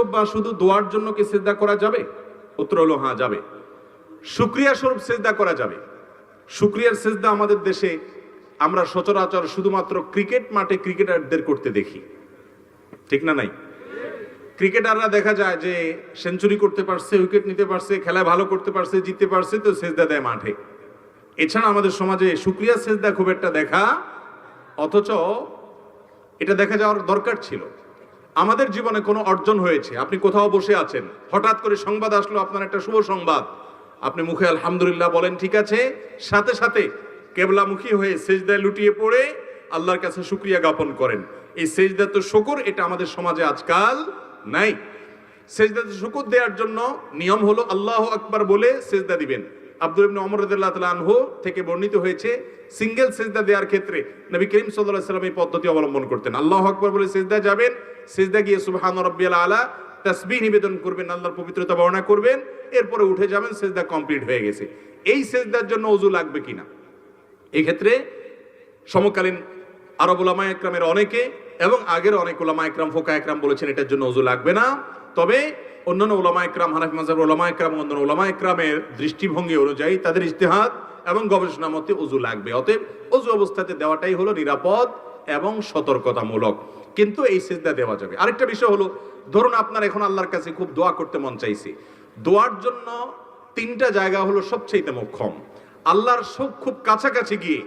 স্বরূপ বা শুধু দোয়ার জন্য কি সিজদা করা যাবে? উত্তর হলো হ্যাঁ, যাবে। শুকরিয়া স্বরূপ সিজদা করা যাবে। শুকরিয়ার সিজদা আমাদের দেশে আমরা সচরাচর শুধুমাত্র ক্রিকেট মাঠে ক্রিকেটারদের করতে দেখি, ঠিক না? নাই, ক্রিকেটাররা দেখা যায় যে সেঞ্চুরি করতে পারছে, উইকেট নিতে পারছে, খেলায় ভালো করতে পারছে, জিততে পারছে, তো সিজদা দেয় মাঠে। এছাড়া আমাদের সমাজে শুকরিয়া সিজদা খুব একটা দেখা, অথচ এটা দেখা যাওয়ার দরকার ছিল। আমাদের জীবনে কোনো অর্জন হয়েছে, আপনি কোথাও বসে আছেন, হঠাৎ করে সংবাদ আসলো আপনার একটা শুভ সংবাদ, আপনি মুখে আলহামদুলিল্লাহ বলেন, ঠিক আছে, সাথে সাথে কেবলামুখী হয়ে সেজদায় লুটিয়ে পড়ে আল্লাহর কাছে শুকরিয়া জ্ঞাপন করেন। এই সেজদা তো শুকর, এটা আমাদের সমাজে আজকাল নাই। সেজদা শুকর দেওয়ার জন্য নিয়ম হলো আল্লাহু আকবার বলে সেজদা দিবেন। আব্দুল ইবনে ওমর রাদিয়াল্লাহু তাআলা আনহু থেকে বর্ণিত হয়েছে, সিঙ্গেল সেজদা দেওয়ার ক্ষেত্রে নবী করিম সাল্লাল্লাহু আলাইহি ওয়াসাল্লাম এই পদ্ধতি অবলম্বন করতেন। আল্লাহু আকবার বলে সেজদা যাবেন, সেজদা গিয়ে সুবহান রাব্বিয়াল আলা তাসবিহ নিবেদন করবেন, আল্লাহর পবিত্রতা বর্ণনা করবেন, এরপরে উঠে যাবেন, সেজদা কমপ্লিট হয়ে গেছে। এই সেজদার জন্য ওযু লাগবে কিনা, এই ক্ষেত্রে সমকালীন আরব উলামা একরামের অনেকে এবং আগের অনেক উলামা একরাম, ফোকা একরাম বলেছেন এটার জন্য ওযু লাগবে না। তবে অন্যান্য উলামা একরাম, হানাফি মাযহাবের উলামা একরাম, অন্যান্য উলামা একরামের দৃষ্টিভঙ্গি অনুযায়ী তাদের ইজতিহাদ এবং গবেষণা মতে ওযু লাগবে। অতএব ওযু অবস্থাতে দেওয়াটাই হলো নিরাপদ এবং সতর্কতামূলক, কিন্তু এই সিজদা দেওয়া যাবে। আরেকটা বিষয় হলো, ধরুন আপনার এখন আল্লাহর কাছে খুব দোয়া করতে মন চাইছে, দোয়ার জন্য তিনটা জায়গা হলো সবচেয়ে মোক্ষম। আল্লাহর খুব কাছাকাছি গিয়ে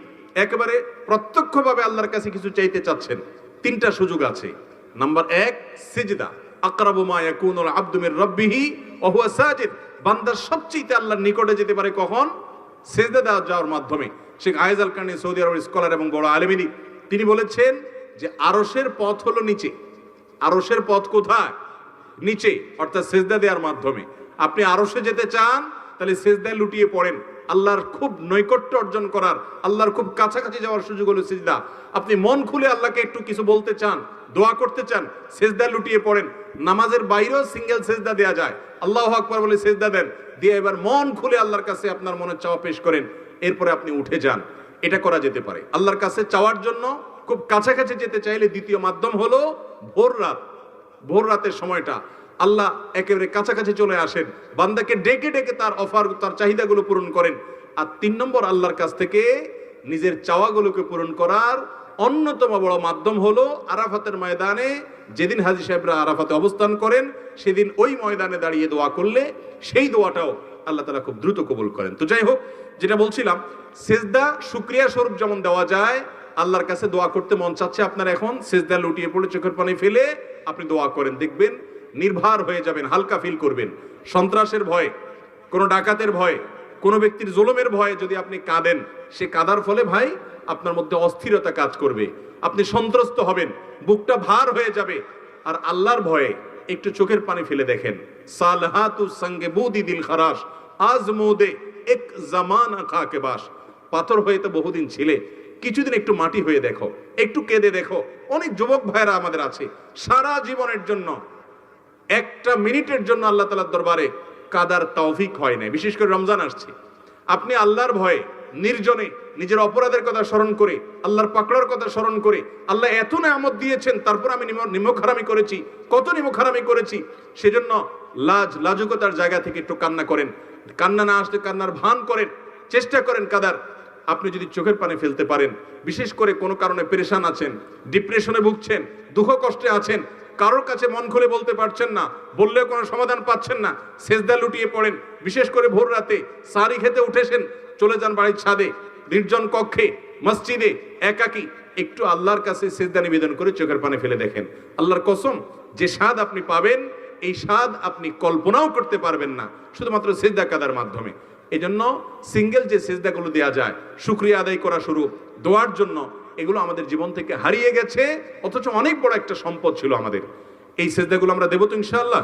একেবারে প্রত্যক্ষভাবে আল্লাহর কাছে কিছু চাইতে চাচ্ছেন, তিনটা সুযোগ আছে। নাম্বার 1, সিজদা। আকরাবু মা ইয়াকুনুল আবদু মির রাব্বিহি ওয়া হুয়া সাজিদ। বান্দা সবচেয়ে আল্লাহর নিকটে যেতে পারে কখন? সিজদা যাওয়ার মাধ্যমে। শেখ আয়েজ আল কারনী, সৌদি আরবের স্কলার এবং বড় আলেমিনী, তিনি বলেছেন যে আরশের পথ হলো নিচে। আরশের পথ কোথায়? নিচে, অর্থাৎ সিজদা দেওয়ার মাধ্যমে। আপনি আরশে যেতে চান, তাহলে সিজদায় লুটিয়ে পড়েন। আল্লাহর খুব নৈকট্য অর্জন করার, আল্লাহর খুব কাছাকাছি যাওয়ার সুযোগ হলো সিজদা। আপনি মন খুলে আল্লাহকে একটু কিছু বলতে চান, দোয়া করতে চান, সিজদায় লুটিয়ে পড়েন। নামাজের বাইরেও সিঙ্গেল সিজদা দেয়া যায়, আল্লাহু আকবার বলে সিজদা দেন, দিয়ে এবার মন খুলে আল্লাহর কাছে আপনার মনের চাওয়া পেশ করেন, এরপরে আপনি উঠে যান। এটা করা যেতে পারে। আল্লাহর কাছে চাওয়ার জন্য খুব কাছাকাছি যেতে চাইলে দ্বিতীয় মাধ্যম হলো ভোর রাত। ভোর রাতের সময়টা আল্লাহ একেবারে কাছাকাছি চলে আসেন, বান্দাকে ডেকে ডেকে তার অফার, তার চাহিদাগুলো পূরণ করেন। আর 3 নম্বর, আল্লাহর কাছ থেকে নিজের চাওয়াগুলোকে পূরণ করার অন্যতম বড় মাধ্যম হলো আরাফাতের ময়দানে, যেদিন হাজী সাহেবরা আরাফাতে অবস্থান করেন, সেদিন ওই ময়দানে দাঁড়িয়ে দোয়া করলে সেই দোয়াটাও আল্লাহ তাআলা খুব দ্রুত কবুল করেন। তো যাই হোক, যেটা বলছিলাম, সিজদা শুকরিয়া স্বরূপ যেমন দেওয়া যায়, আল্লাহর কাছে দোয়া করতে মন চাচ্ছে আপনার, এখন সিজদা লুটিয়ে পড়ে চোখের পানি ফেলে আপনি দোয়া করেন, দেখবেন নির্ভার হয়ে যাবেন, হালকা ফিল করবেন। সন্ত্রাসের ভয়, কোনো ডাকাতের ভয়, কোনো ব্যক্তির জুলুমের ভয়ে যদি আপনি কাঁদেন, সে কাঁদার ফলে ভাই আপনার মধ্যে অস্থিরতা কাজ করবে, আপনি সন্ত্রস্ত হবেন, বুকটা ভার হয়ে যাবে। আর আল্লাহর ভয়ে একটু চোখের পানি ফেলে দেখেন, সালহাতু সঙ্গে বুদি দিল খারাস আজমুদে এক জামানা খাকে বাস। পাথর হয়ে তো বহুদিন ছিলে, কিছুদিন একটু মাটি হয়ে দেখো, একটু কেঁদে দেখো। অনেক যুবক ভাইরা আমাদের আছে, সারা জীবনের জন্য একটা মিনিটের জন্য আল্লাহ তাআলার দরবারে কাদার তৌফিক হয় না। বিশেষ করে রমজান আসছে, আপনি আল্লাহর ভয়ে নির্জনে নিজের অপরাধের কথা স্মরণ করে, আল্লাহর পাকড়ার কথা স্মরণ করে, আল্লাহ এত নেয়ামত দিয়েছেন, তারপর আমি নিমক হারামি করেছি, কত নিমক হারামি করেছি, সেজন্য লাজুকতার জায়গা থেকে একটু কান্না করেন। কান্না না আসলে কান্নার ভান করেন, চেষ্টা করেন কাদার। আপনি যদি চোখের পানি ফেলতে পারেন, বিশেষ করে কোনো কারণে পেরেশান আছেন, ডিপ্রেশনে ভুগছেন, দুঃখ কষ্টে আছেন, কারোর কাছে মন খুলে বলতে পারছেন না, বললেও কোনো সমাধান পাচ্ছেন না, সেজদা লুটিয়ে পড়েন। বিশেষ করে ভোর রাতে সারি খেতে উঠেছেন, চলে যান বাড়ির ছাদে, নির্জন কক্ষে, মসজিদে, একাকী, একটু আল্লাহর কাছে সেজদা নিবেদন করে চোখের পানি ফেলে দেখেন। আল্লাহর কসম, যে স্বাদ আপনি পাবেন, এই স্বাদ আপনি কল্পনাও করতে পারবেন না, শুধুমাত্র সেজদা কাদার মাধ্যমে। এই জন্য সিঙ্গেল যে সেজদাগুলো দেওয়া যায় শুকরিয়া আদায় করা শুরু, দোয়ার জন্য, এগুলো আমাদের জীবন থেকে হারিয়ে গেছে, অথচ অনেক বড় একটা সম্পদ ছিল আমাদের। এই সেজদাগুলো আমরা দেবো তো ইনশাআল্লাহ।